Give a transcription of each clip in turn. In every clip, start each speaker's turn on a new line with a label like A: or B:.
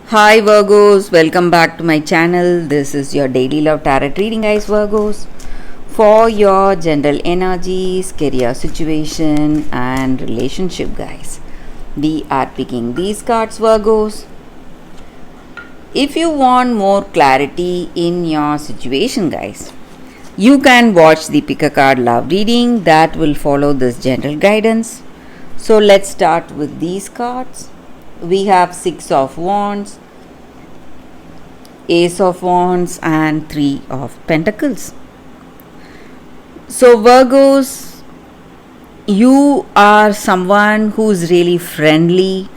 A: Hi Virgos, welcome back to my channel. This is your daily love tarot reading, guys. Virgos, for your general energies, career situation, and relationship, guys. We are picking these cards, Virgos. If you want more clarity in your situation, guys, you can watch the pick a card love reading that will follow this general guidance. So let's start with these cards. We have Six of Wands, Ace of Wands, and Three of Pentacles. So, Virgos, you are someone who's really friendly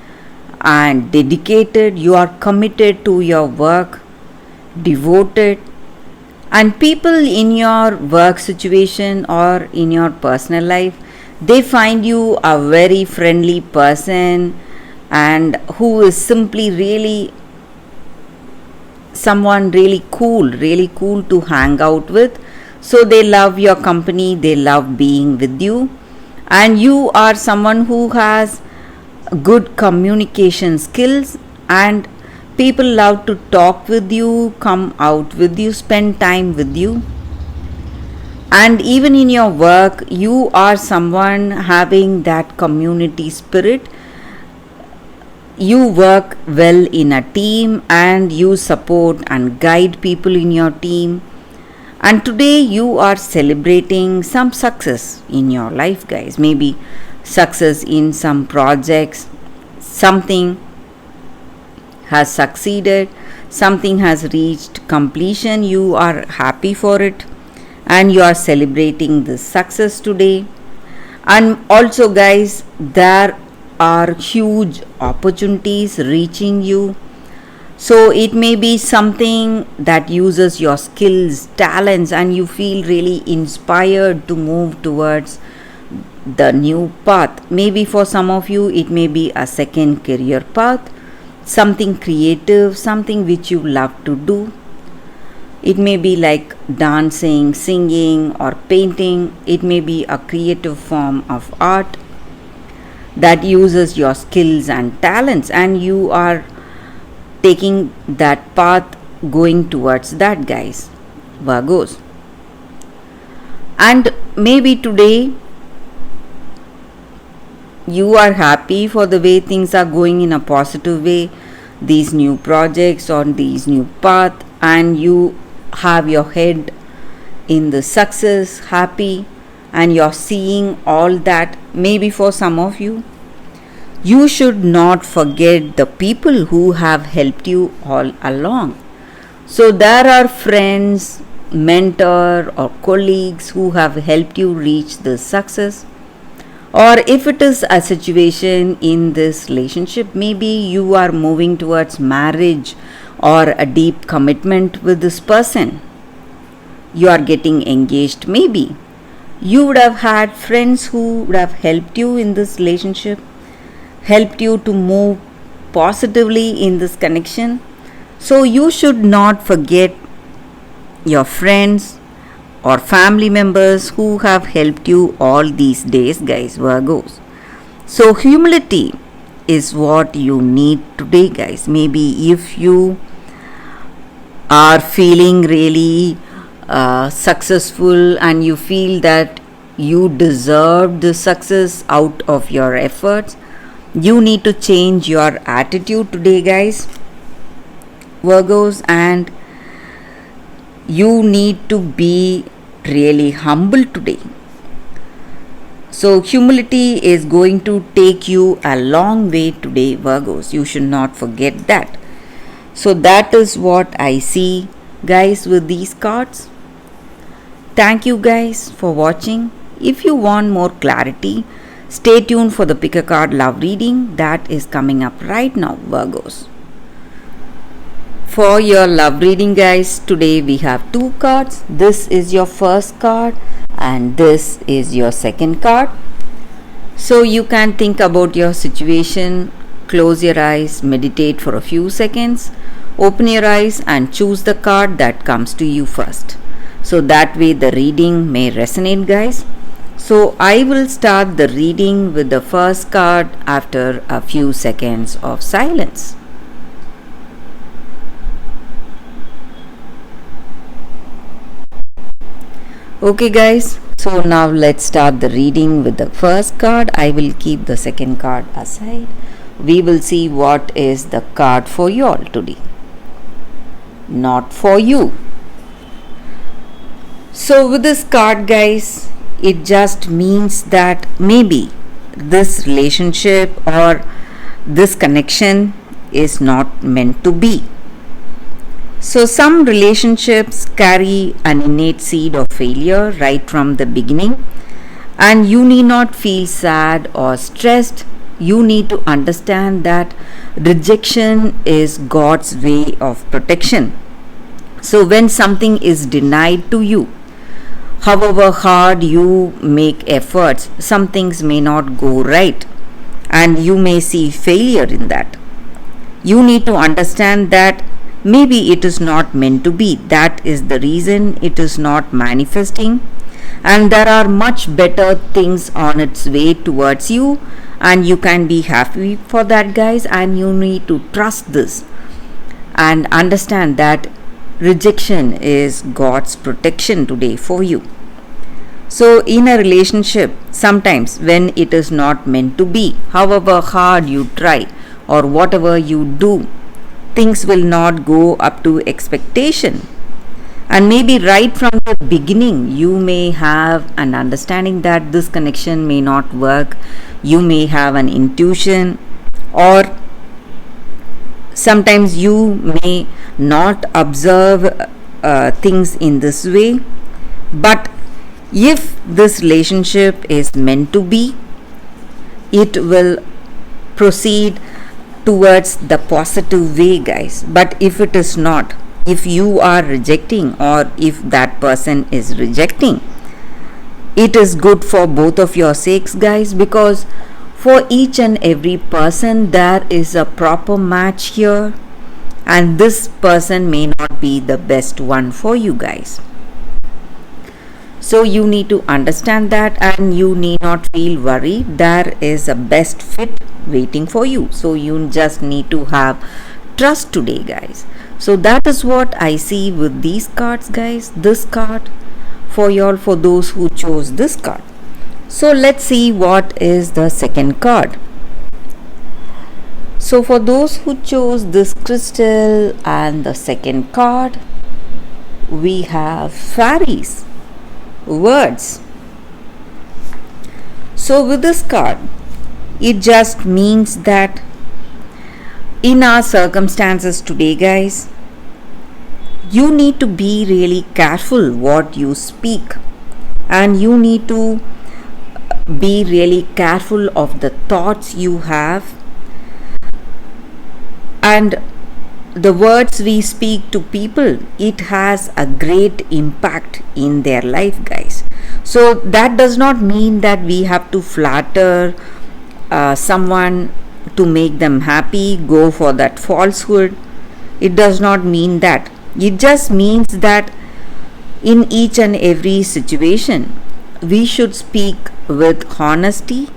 A: and dedicated. You are committed to your work, devoted, and people in your work situation or in your personal life, they find you a very friendly person and who is simply really someone really cool to hang out with. So they love your company, they love being with you, and you are someone who has good communication skills, and people love to talk with you, come out with you, spend time with you. And even in your work, you are someone having that community spirit. You work well in a team and you support and guide people in your team. And today you are celebrating some success in your life, guys. Maybe success in some projects, something has succeeded, something has reached completion. You are happy for it and you are celebrating this success today. And also, guys, there are huge opportunities reaching you. So it may be something that uses your skills, talents, and you feel really inspired to move towards the new path. Maybe for some of you, it may be a second career path, something creative, something which you love to do. It may be like dancing, singing, or painting. It may be a creative form of art that uses your skills and talents, and you are taking that path, going towards that, guys, Virgos. And maybe today you are happy for the way things are going in a positive way, these new projects or these new path, and you have your head in the success, happy, and you're seeing all that. Maybe for some of you, you should not forget the people who have helped you all along. So there are friends, mentor, or colleagues who have helped you reach this success. Or if it is a situation in this relationship, maybe you are moving towards marriage or a deep commitment with this person. You are getting engaged, maybe. You would have had friends who would have helped you in this relationship, helped you to move positively in this connection. So you should not forget your friends or family members who have helped you all these days, guys, Virgos. So humility is what you need today, guys. Maybe if you are feeling really successful and you feel that you deserve the success out of your efforts, you need to change your attitude today, guys, Virgos, and you need to be really humble today. So humility is going to take you a long way today, Virgos. You should not forget that. So that is what I see, guys, with these cards. Thank you, guys, for watching. If you want more clarity, stay tuned for the pick a card love reading that is coming up right now, Virgos. For your love reading, guys, today we have two cards. This is your first card and this is your second card. So you can think about your situation, close your eyes, meditate for a few seconds, open your eyes and choose the card that comes to you first. So that way the reading may resonate, guys. So I will start the reading with the first card after a few seconds of silence. Okay, guys, so now let's start the reading with the first card. I will keep the second card aside. We will see what is the card for you all today, not for you. So, with this card, guys, it just means that maybe this relationship or this connection is not meant to be. So, some relationships carry an innate seed of failure right from the beginning, and you need not feel sad or stressed. You need to understand that rejection is God's way of protection. So, when something is denied to you, however hard you make efforts, some things may not go right, and you may see failure in that. You need to understand that maybe it is not meant to be. That is the reason it is not manifesting, and there are much better things on its way towards you, and you can be happy for that, guys. And you need to trust this and understand that rejection is God's protection today for you. So, in a relationship, sometimes when it is not meant to be, however hard you try or whatever you do, things will not go up to expectation. And maybe right from the beginning, you may have an understanding that this connection may not work. You may have an intuition, or sometimes you may not observe things in this way. But if this relationship is meant to be, it will proceed towards the positive way, guys. But if it is not, if you are rejecting or if that person is rejecting, it is good for both of your sakes, guys, because for each and every person there is a proper match here, and this person may not be the best one for you, guys. So you need to understand that, and you need not feel worried. There is a best fit waiting for you. So you just need to have trust today, guys. So that is what I see with these cards, guys. This card for y'all, for those who chose this card. So let's see what is the second card. So for those who chose this crystal and the second card, we have fairies, words. So with this card, it just means that in our circumstances today, guys, you need to be really careful what you speak, and you need to be really careful of the thoughts you have, and the words we speak to people, it has a great impact in their life, guys. So that does not mean that we have to flatter someone to make them happy, go for that falsehood. It does not mean that. It just means that in each and every situation, we should speak with honesty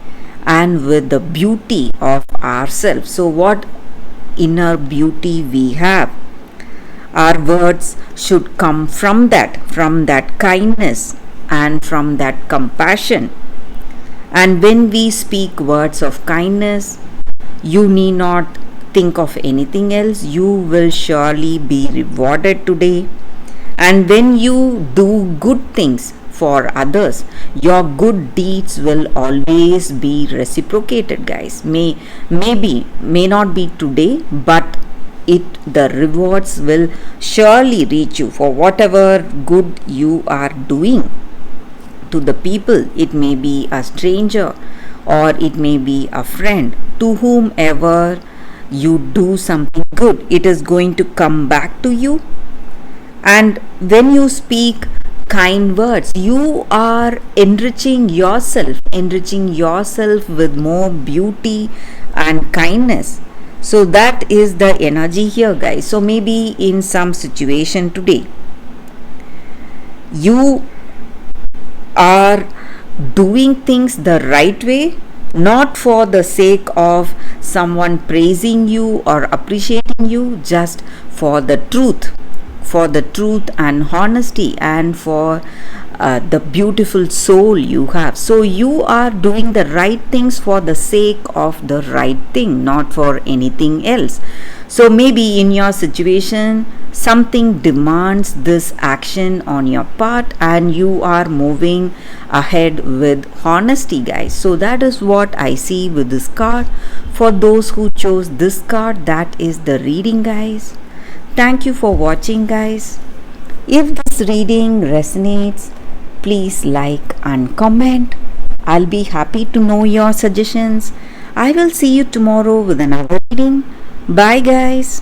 A: and with the beauty of ourselves. So what inner beauty we have, our words should come from that kindness and from that compassion. And when we speak words of kindness, you need not think of anything else. You will surely be rewarded today. And when you do good things for others, your good deeds will always be reciprocated, guys. May not be today, but the rewards will surely reach you for whatever good you are doing to the people. It may be a stranger or it may be a friend. To whomever you do something good, it is going to come back to you. And when you speak kind words, you are enriching yourself with more beauty and kindness. So that is the energy here, guys. So maybe in some situation today, you are doing things the right way, not for the sake of someone praising you or appreciating you, just for the truth and honesty, and for the beautiful soul you have. So you are doing the right things for the sake of the right thing, not for anything else. So maybe in your situation, something demands this action on your part, and you are moving ahead with honesty, guys. So that is what I see with this card. For those who chose this card, that is the reading, guys. Thank you for watching, guys. If this reading resonates, please like and comment. I'll be happy to know your suggestions. I will see you tomorrow with another reading. Bye, guys.